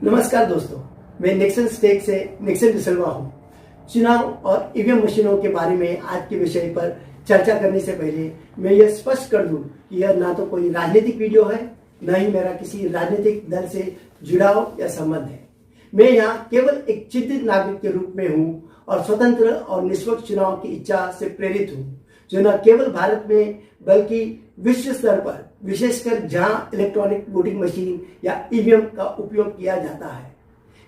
नमस्कार दोस्तों, मैं नेक्सन स्टेक से नेक्सन डिसल्वा हूँ। चुनाव और ईवीएम मशीनों के बारे में आज के विषय पर चर्चा करने से पहले मैं यह स्पष्ट कर दूं कि यह ना तो कोई राजनीतिक वीडियो है, न ही मेरा किसी राजनीतिक दल से जुड़ाव या संबंध है। मैं यहाँ केवल एक चिंतित नागरिक के रूप में हूँ और स्वतंत्र और निष्पक्ष चुनाव की इच्छा से प्रेरित हूँ, जो न केवल भारत में बल्कि विश्व स्तर पर, विशेषकर जहां इलेक्ट्रॉनिक वोटिंग मशीन या ईवीएम का उपयोग किया जाता है।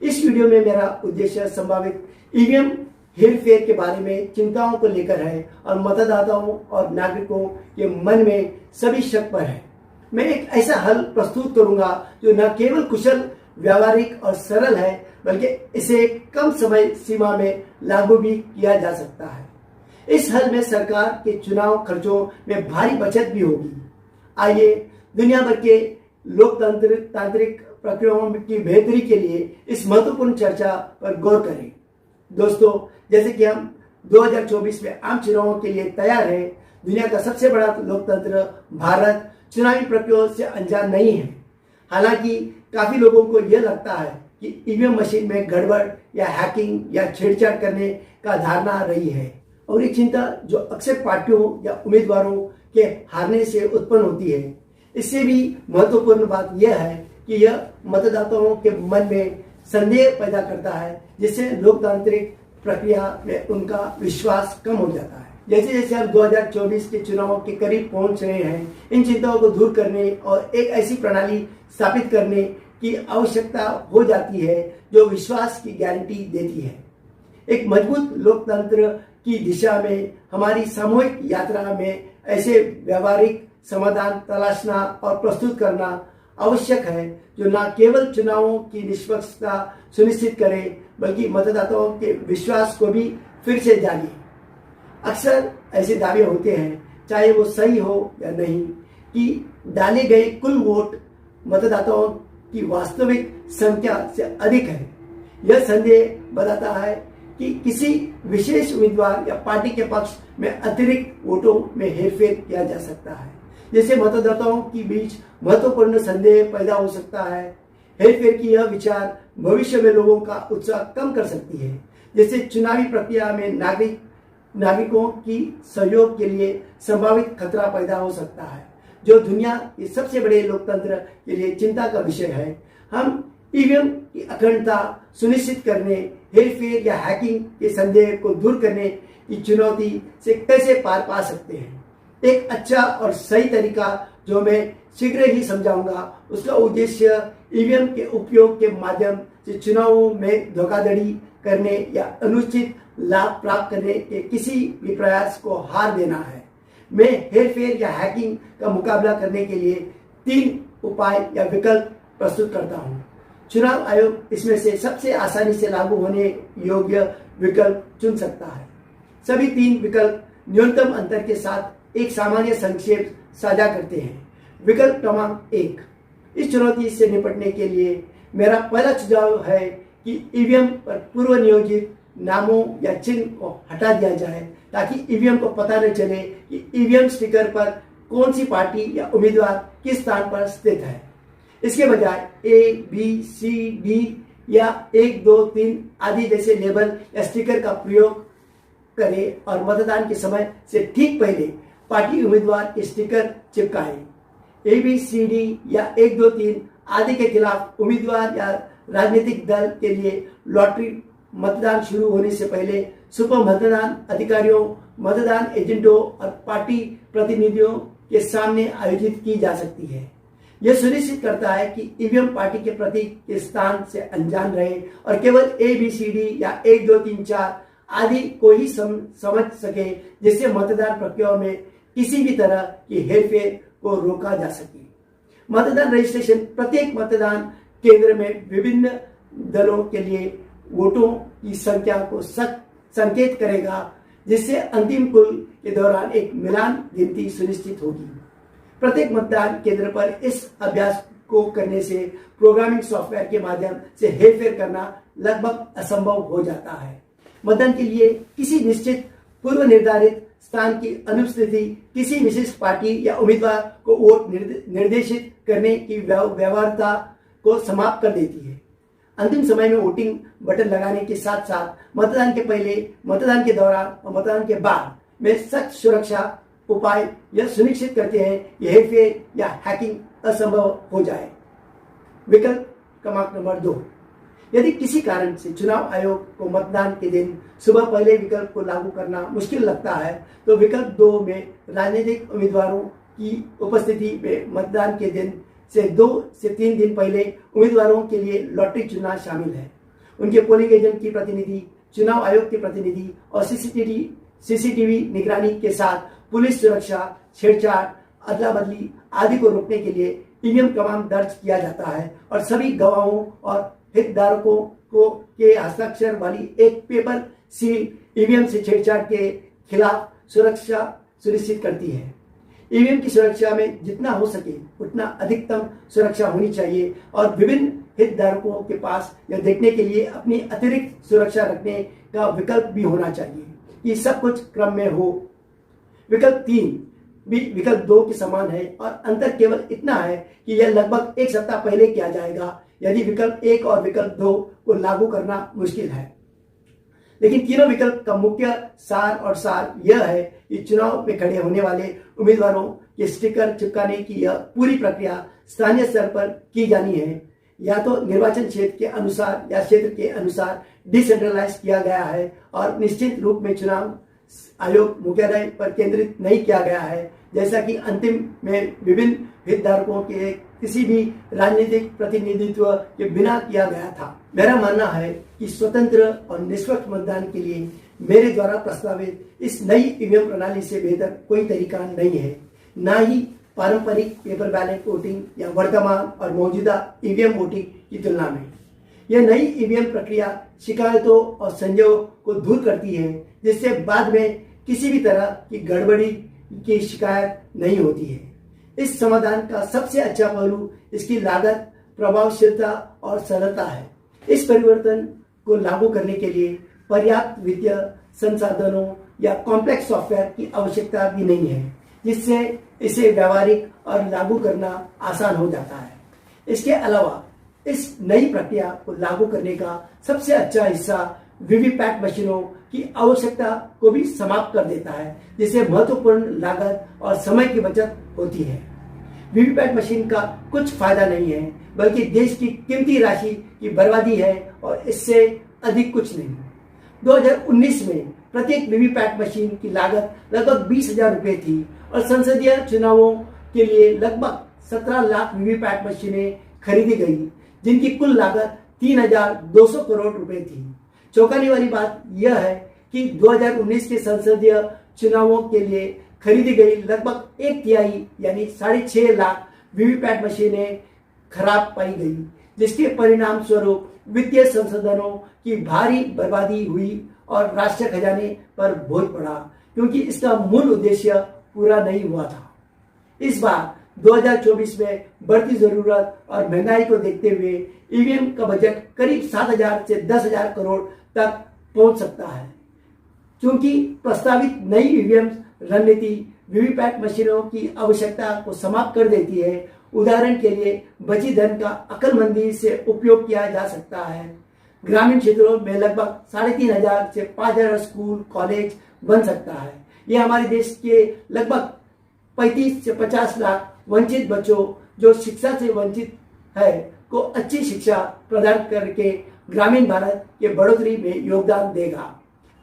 इस वीडियो में मेरा उद्देश्य संभावित ईवीएम हेरफेर के बारे में चिंताओं को लेकर है और मतदाताओं और नागरिकों के मन में सभी शक पर है। मैं एक ऐसा हल प्रस्तुत करूंगा जो न केवल कुशल, व्यावहारिक और सरल है, बल्कि इसे कम समय सीमा में लागू भी किया जा सकता है। इस हल में सरकार के चुनाव खर्चों में भारी बचत भी होगी। आइए दुनिया भर के तांत्रिक प्रक्रियाओं की बेहतरी के लिए इस महत्वपूर्ण चर्चा पर गौर करें। दोस्तों, जैसे कि हम 2024 में आम चुनावों के लिए तैयार हैं, दुनिया का सबसे बड़ा लोकतंत्र भारत चुनावी प्रक्रियाओं से अनजान नहीं है। हालांकि काफी लोगों को यह लगता है कि ईवीएम मशीन में गड़बड़ या हैकिंग या छेड़छाड़ करने का धारणा रही है, और ये चिंता जो अक्सर पार्टियों या उम्मीदवारों के हारने से उत्पन्न होती है। इससे भी महत्वपूर्ण बात यह है कि यह मतदाताओं के मन में संदेह पैदा करता है, जिससे लोकतांत्रिक प्रक्रिया में उनका विश्वास कम हो जाता है। जैसे जैसे हम 2024 के चुनाव के करीब पहुंच रहे हैं, इन चिंताओं को दूर करने और एक ऐसी प्रणाली स्थापित करने की आवश्यकता हो जाती है जो विश्वास की गारंटी देती है। एक मजबूत लोकतंत्र की दिशा में हमारी सामूहिक यात्रा में ऐसे व्यावहारिक समाधान तलाशना और प्रस्तुत करना आवश्यक है, जो न केवल चुनावों की निष्पक्षता सुनिश्चित करे, बल्कि मतदाताओं के विश्वास को भी फिर से जागे। अक्सर ऐसे दावे होते हैं, चाहे वो सही हो या नहीं, कि डाले गए कुल वोट मतदाताओं की वास्तविक संख्या से अधिक है। यह संदेह बताता है कि किसी विशेष उम्मीदवार या पार्टी के पक्ष में अतिरिक्त वोटों में हेरफेर किया जा सकता है, जिससे मतदाताओं के बीच महत्वपूर्ण संदेह पैदा हो सकता है। हेरफेर की यह विचार भविष्य में लोगों का उत्साह कम कर सकती है, जिससे चुनावी प्रक्रिया में नागरिकों की सहयोग के लिए संभावित खतरा पैदा हो सकता है, जो दुनिया के सबसे बड़े लोकतंत्र के लिए चिंता का विषय है। हम ईवीएम की अखंडता सुनिश्चित करने, हेरफेर या हैकिंग के संदेह को दूर करने की चुनौती से कैसे पार पा सकते हैं। एक अच्छा और सही तरीका जो मैं शीघ्र ही समझाऊंगा, उसका उद्देश्य ईवीएम के उपयोग के माध्यम से चुनावों में धोखाधड़ी करने या अनुचित लाभ प्राप्त करने के किसी भी प्रयास को हार देना है। मैं हेरफेर या हैकिंग का मुकाबला करने के लिए 3 उपाय या विकल्प प्रस्तुत करता हूँ। चुनाव आयोग इसमें से सबसे आसानी से लागू होने योग्य विकल्प चुन सकता है। सभी 3 विकल्प न्यूनतम अंतर के साथ एक सामान्य संक्षेप साझा करते हैं। विकल्प क्रमांक 1, इस चुनौती से निपटने के लिए मेरा पहला सुझाव है कि ईवीएम पर पूर्व नियोजित नामों या चिन्ह को हटा दिया जाए, ताकि ईवीएम को पता न चले कि ईवीएम स्टिकर पर कौन सी पार्टी या उम्मीदवार किस स्थान पर स्थित है। इसके बजाय A, B, C, D या 1, 2, 3 आदि जैसे लेबल या स्टिकर का प्रयोग करें और मतदान के समय से ठीक पहले पार्टी उम्मीदवार के sticker चिपकाएं। A, B, C, D या 1, 2, 3 आदि के खिलाफ उम्मीदवार या राजनीतिक दल के लिए लॉटरी मतदान शुरू होने से पहले सुपर मतदान अधिकारियों, मतदान एजेंटों और पार्टी प्रतिनिधियों के सामने आयोजित की जा सकती है। यह सुनिश्चित करता है कि ईवीएम पार्टी के प्रतीक के स्थान से अनजान रहे और केवल A, B, C, D या 1, 2, 3, 4 आदि को ही समझ सके, जिससे मतदान प्रक्रिया में किसी भी तरह की हेरफेर को रोका जा सके। मतदान रजिस्ट्रेशन प्रत्येक मतदान केंद्र में विभिन्न दलों के लिए वोटों की संख्या को संकेत करेगा, जिससे अंतिम कुल के दौरान एक मिलान गिनती सुनिश्चित होगी। प्रत्येक मतदान केंद्र पर इस अभ्यास को करने से प्रोग्रामिंग सॉफ्टवेयर के माध्यम से हेरफेर करना लगभग असंभव हो जाता है। मतदान के लिए किसी निश्चित पूर्व निर्धारित स्थान की अनुपस्थिति किसी विशिष्ट पार्टी या उम्मीदवार को वोट निर्देशित करने की व्यवहार्यता को समाप्त कर देती है। अंतिम समय में वोटिंग बटन लगाने के साथ साथ मतदान के पहले, मतदान के दौरान और मतदान के बाद में सख्त सुरक्षा उपाय यह सुनिश्चित करते हैं कि हेरफेर या हैकिंग असंभव हो जाए। विकल्प क्रमांक नंबर 2, यदि किसी कारण से चुनाव आयोग को मतदान के दिन सुबह पहले विकल्प को लागू करना मुश्किल लगता है तो विकल्प 2 में राजनीतिक उम्मीदवारों की उपस्थिति में मतदान के दिन से 2 से 3 दिन पहले उम्मीदवारों के लिए लॉटरी चुनना शामिल है। उनके पोलिंग एजेंट की प्रतिनिधि, चुनाव आयोग के प्रतिनिधि और सीसीटीवी निगरानी के साथ पुलिस सुरक्षा, छेड़छाड़, अदला बदली आदि को रोकने के लिए ईवीएम क्रमांक दर्ज किया जाता है और सभी गवाहों और हितधारकों के हस्ताक्षर वाली एक पेपर सील ईवीएम से छेड़छाड़ के खिलाफ सुरक्षा सुनिश्चित करती है। ईवीएम की सुरक्षा में जितना हो सके उतना अधिकतम सुरक्षा होनी चाहिए और विभिन्न हितधारकों के पास यह देखने के लिए अपनी अतिरिक्त सुरक्षा रखने का विकल्प भी होना चाहिए कि सब कुछ क्रम में हो। विकल्प 3 भी विकल्प 2 के समान है और अंतर केवल इतना है कि यह लगभग 1 सप्ताह पहले किया जाएगा यदि विकल्प 1 और विकल्प 2 को लागू करना मुश्किल है। लेकिन तीनों विकल्प का मुख्य सार यह है कि चुनाव में खड़े होने वाले उम्मीदवारों के स्टिकर चिपकाने की यह पूरी प्रक्रिया स्थानीय स्तर पर की जानी है, या तो निर्वाचन क्षेत्र के अनुसार या क्षेत्र के अनुसार डिसेंट्रलाइज किया गया है और निश्चित रूप में चुनाव आयोग मुख्यालय पर केंद्रित नहीं किया गया है, जैसा कि अंतिम में विभिन्न हितधारकों के किसी भी राजनीतिक प्रतिनिधित्व के बिना किया गया था। मेरा मानना है कि स्वतंत्र और निष्पक्ष मतदान के लिए मेरे द्वारा प्रस्तावित इस नई ईवीएम प्रणाली से बेहतर कोई तरीका नहीं है, ना ही पारंपरिक पेपर बैलेट वोटिंग या वर्तमान और मौजूदा ईवीएम वोटिंग की तुलना में। यह नई ईवीएम प्रक्रिया शिकायतों और संदेहों को दूर करती है, जिससे बाद में किसी भी तरह की गड़बड़ी की शिकायत नहीं होती है। इस समाधान का सबसे अच्छा पहलू इसकी लागत, प्रभावशीलता और सरलता है। इस परिवर्तन को लागू करने के लिए पर्याप्त वित्तीय संसाधनों या कॉम्प्लेक्स सॉफ्टवेयर की आवश्यकता भी नहीं है, जिससे इसे व्यावहारिक और लागू करना आसान हो जाता है। इसके अलावा इस नई प्रक्रिया को लागू करने का सबसे अच्छा हिस्सा वीवीपैट मशीनों की आवश्यकता को भी समाप्त कर देता है, जिससे महत्वपूर्ण लागत और समय की बचत होती है। वीवीपैट मशीन का कुछ फायदा नहीं है, बल्कि देश की कीमती राशि की बर्बादी है और इससे अधिक कुछ नहीं। 2019 में प्रत्येक वीवीपैट मशीन की लागत लगभग 20,000 रुपए थी और संसदीय चुनावों के लिए लगभग 17 लाख वीवीपैट मशीनें खरीदी गई, जिनकी कुल लागत 3,200 करोड़ रुपए थी। चौंकाने वाली बात यह है कि 2019 के संसदीय चुनावों के लिए खरीदी गई लगभग 1/3 यानी 6.5 लाख वीवीपैट मशीनें खराब पाई गई, जिसके परिणाम स्वरूप वित्तीय संसाधनों की भारी बर्बादी हुई और राष्ट्रीय खजाने पर बोझ पड़ा, क्योंकि इसका मूल उद्देश्य पूरा नहीं हुआ था। इस बार 2024 में बढ़ती जरूरत और महंगाई को देखते हुए ईवीएम का बजट करीब 7,000 से 10,000 करोड़ तक पहुंच सकता है। क्योंकि प्रस्तावित नई ईवीएम रणनीति वीवीपैट मशीनों की आवश्यकता को समाप्त कर देती है। उदाहरण के लिए बची धन का अक्लमंदी से उपयोग किया जा सकता है। ग्रामीण क्षेत्रों में लगभग 3,500 से 5,000 स्कूल, कॉलेज बन सकता है। यह हमारे देश के लगभग 35 से 50 लाख वंचित बच्चों जो शिक्षा से वंचित है को अच्छी शिक्षा प्रदान करके ग्रामीण भारत के बढ़ोतरी में योगदान देगा।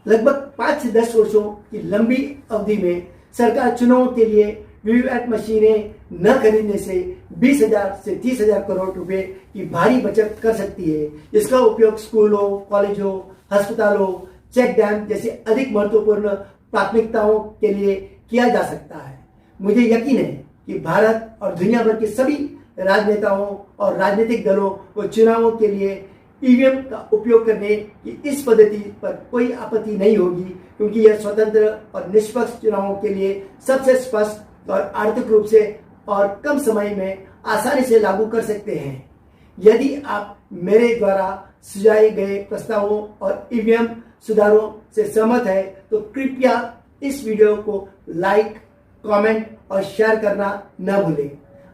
लगभग 5 से 10 वर्षों की लंबी अवधि में सरकार चुनावों के लिए वीवीपैट मशीनें न खरीदने से 20,000 से 30,000 करोड़ रुपए की भारी बचत कर सकती है, जिसका उपयोग स्कूलों, कॉलेजों, अस्पतालों, चेक डैम जैसे अधिक महत्वपूर्ण प्राथमिकताओं के लिए किया जा सकता है। मुझे यकीन है कि भारत और दुनिया भर के सभी राजनेताओं और राजनीतिक दलों को चुनावों के लिए ईवीएम का उपयोग करने की इस पद्धति पर कोई आपत्ति नहीं होगी, क्योंकि यह स्वतंत्र और निष्पक्ष चुनावों के लिए सबसे स्पष्ट और आर्थिक रूप से और कम समय में आसानी से लागू कर सकते हैं। यदि आप मेरे द्वारा सुझाए गए प्रस्तावों और ईवीएम सुधारों से सहमत है तो कृपया इस वीडियो को लाइक, कमेंट और शेयर करना न भूलें।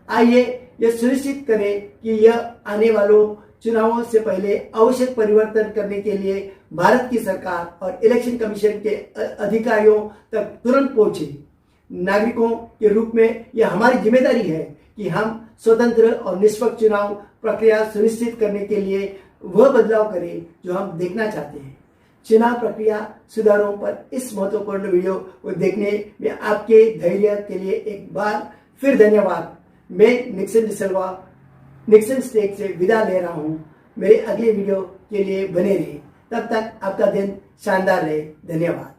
आइए यह सुनिश्चित करें कि यह आने वालों चुनावों से पहले आवश्यक परिवर्तन करने के लिए भारत की सरकार और इलेक्शन कमीशन के अधिकारियों तक तुरंत पहुंचे। नागरिकों के रूप में यह हमारी जिम्मेदारी है कि हम स्वतंत्र और निष्पक्ष चुनाव प्रक्रिया सुनिश्चित करने के लिए वह बदलाव करें जो हम देखना चाहते हैं। चुनाव प्रक्रिया सुधारों पर इस महत्वपूर्ण वीडियो को देखने में आपके धैर्य के लिए एक बार फिर धन्यवाद। मैं निक्सन डिसिल्वा निक्सन स्टेट से विदा ले रहा हूं। मेरे अगले वीडियो के लिए बने रहिए। तब तक आपका दिन शानदार रहे। धन्यवाद।